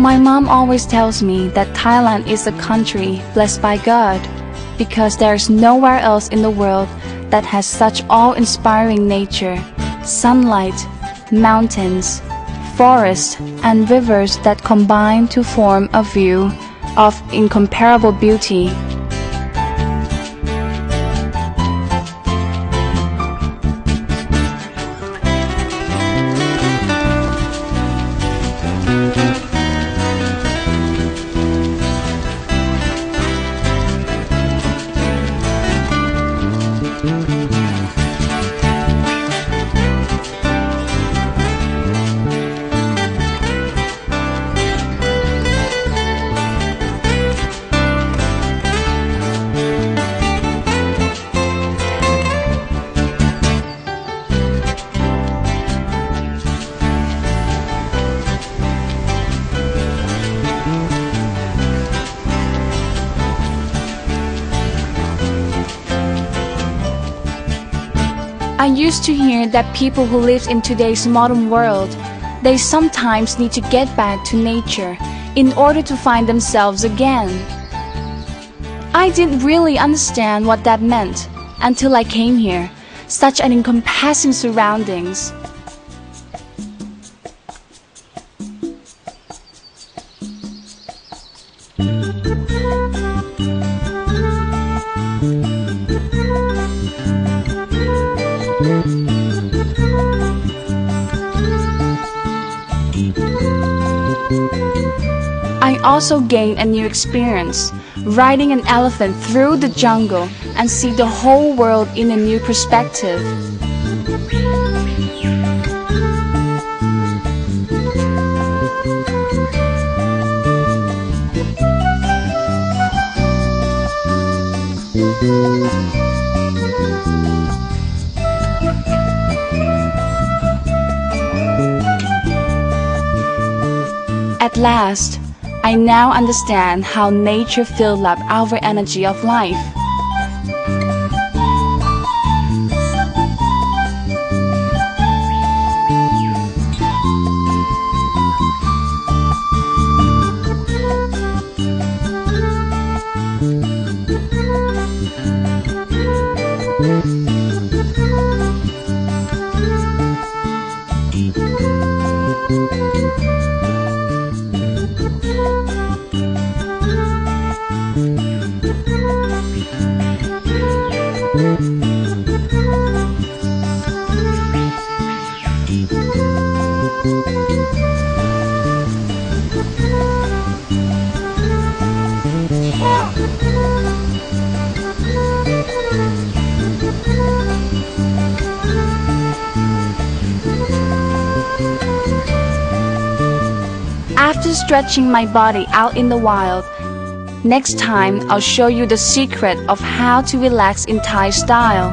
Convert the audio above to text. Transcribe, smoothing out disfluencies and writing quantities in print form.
My mom always tells me that Thailand is a country blessed by God because there's nowhere else in the world that has such awe-inspiring nature, sunlight, mountains, forests, and rivers that combine to form a view of incomparable beauty. I used to hear that people who live in today's modern world, they sometimes need to get back to nature in order to find themselves again. I didn't really understand what that meant until I came here, such an encompassing surroundings. I also gained a new experience, riding an elephant through the jungle and see the whole world in a new perspective. At last, I now understand how nature fills up our energy of life. After stretching my body out in the wild, next time I'll show you the secret of how to relax in Thai style.